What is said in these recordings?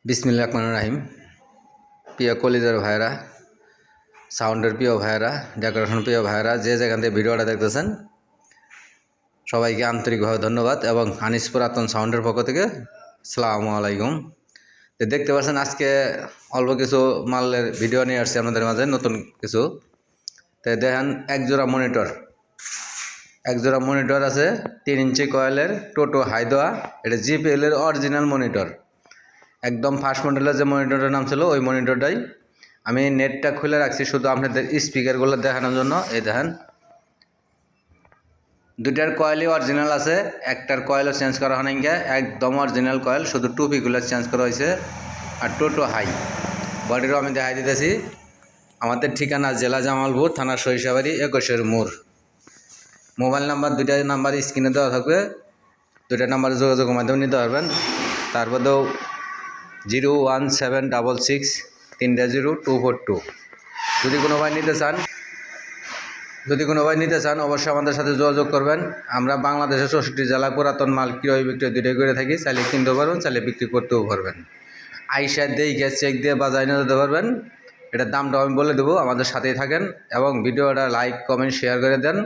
বিসমিল্লাহির রহমানির রহিম। প্রিয় কলিজার ভাইরা, সাউন্ডের প্রিয় ভাইরা, ডেকোরেশন প্রিয় ভাইরা, যে যেখান থেকে ভিডিওটা দেখতেছেন সবাইকে আন্তরিকভাবে ধন্যবাদ এবং আনিস পুরাতন সাউন্ডের পক্ষ থেকে আসসালামু আলাইকুম। তো দেখতে পাচ্ছেন আজকে অল্প কিছু মালের ভিডিও নিয়ে আসছি আপনাদের মাঝে, নতুন কিছু। তো দেখেন এক জোড়া মনিটর আছে 3 ইঞ্চি কয়েলের টোটো হাই দেওয়া। এটা জিপিএল এর অরিজিনাল মনিটর, একদম ফার্স্ট মডেলের যে মনিটরটার নাম ছিল ওই মনিটরটাই। আমি নেটটা খুলে রাখছি শুধু আপনাদের স্পিকারগুলো দেখানোর জন্য। এই দেখেন দুইটার কয়েলই অরিজিনাল আছে, একটার কয়েলও চেঞ্জ করা হয় না, একদম অরিজিনাল কয়েল, শুধু টুপিগুলো চেঞ্জ করা হয়েছে। আর টোটো হাই বডিরও আমি দেখাই দিতেছি। আমাদের ঠিকানা জেলা জামালপুর, থানা সরিষাবাড়ি, 21 মোড়। মোবাইল নাম্বার দুইটা নাম্বার স্ক্রিনে দেওয়া থাকবে, দুইটা নাম্বারে যোগাযোগের মাধ্যমে নিতে পারবেন। তারপরেও 01766300242। যদি কোনো ভাই নিতে চান অবশ্যই আমাদের সাথে যোগাযোগ করবেন। আমরা বাংলাদেশের 64 জেলা পুরাতন মাল ক্রয় বিক্রয় দুটোই করে থাকি। চাইলে কিনতেও পারবেন, চাইলে বিক্রি করতেও পারবেন। আইসা দিয়ে গ্যাস চেক দিয়ে বাজায় নিয়ে যেতে পারবেন। এটার দামটা আমি বলে দেবো, আমাদের সাথেই থাকেন এবং ভিডিওটা লাইক কমেন্ট শেয়ার করে দেন।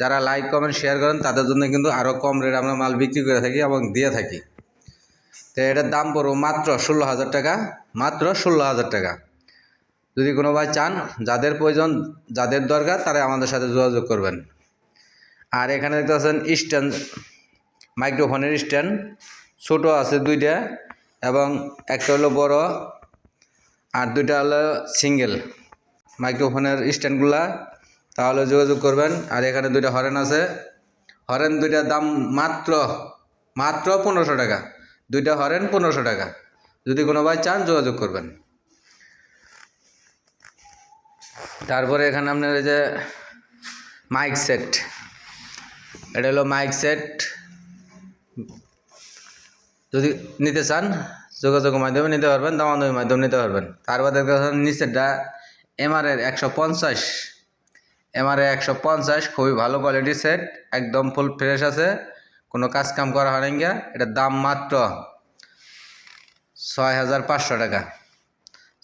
যারা লাইক কমেন্ট শেয়ার করেন তাদের জন্য কিন্তু আরও কম রেট আমরা মাল বিক্রি করে থাকি এবং দিয়ে থাকি। তো এটার দাম পড়ব মাত্র 16,000 টাকা, মাত্র 16,000 টাকা। যদি কোনো ভাই চান, যাদের প্রয়োজন, যাদের দরকার, তারা আমাদের সাথে যোগাযোগ করবেন। আর এখানে দেখতে পাচ্ছেন স্ট্যান্ড, মাইক্রোফোনের স্ট্যান্ড ছোটো আছে দুইটা এবং একটা হলো বড় আর দুইটা হলো সিঙ্গেল মাইক্রোফোনের স্ট্যান্ডগুলা, তাহলে যোগাযোগ করবেন। আর এখানে দুইটা হরেন আছে, হরেন দুইটার দাম মাত্র 1500 টাকা। দুইটা হরেন 1500 টাকা। যদি কোনো ভাই চান যোগাযোগ করবেন। তারপরে এখানে আপনার এই যে মাইক সেট, এটা হলো মাইক সেট। যদি নিতে চান যোগাযোগের মাধ্যমে নিতে পারবেন, দামাদামির মাধ্যমে নিতে পারবেন। তারপর দেখতে পাচ্ছেন নিচেরটা এমআরএর 150, খুবই ভালো কোয়ালিটির সেট, একদম ফুল ফ্রেশ আছে, কোনো কাজ কাম করা হয় না। এটার দাম মাত্র 6,500 টাকা।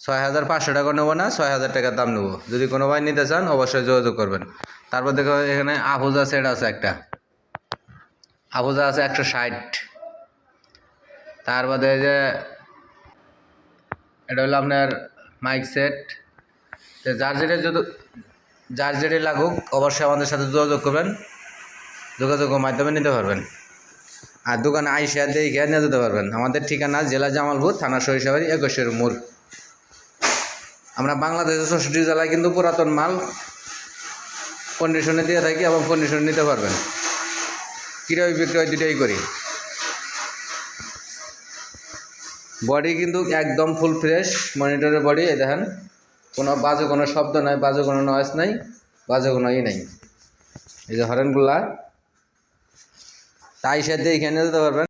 6,500 টাকা নেবো না, 6,000 টাকার দাম নেবো। যদি কোনো ভাই নিতে চান অবশ্যই যোগাযোগ করবেন। তারপর দেখো এখানে আফুজা সেট আছে, একটা আফুজা আছে 160। তারপরে যে এটা হলো আপনার মাইক সেট। যার যেটা লাগুক অবশ্যই আমাদের সাথে যোগাযোগ করবেন, যোগাযোগের মাধ্যমে নিতে পারবেন। আর দোকানে আইসা দেখে নিয়ে যেতে পারবেন। আমাদের ঠিকানা জেলা জামালপুর, থানা সরিষাবাড়ি, 21 মোড়। আমরা বাংলাদেশের 64 জেলায় কিন্তু পুরাতন মাল কন্ডিশনে দিয়ে থাকি এবং কন্ডিশনে নিতে পারবেন। ক্রয় বিক্রয় দুটোই করি। বডি কিন্তু একদম ফুল ফ্রেশ মনিটরের বডি। এই দেখেন কোনো বাজে কোনো শব্দ নাই, বাজে কোনো নয়েজ নাই, বাজে কোনো নাই। এই যে হরেনগুলা তাই সাথে এখানে যেতে পারবেন।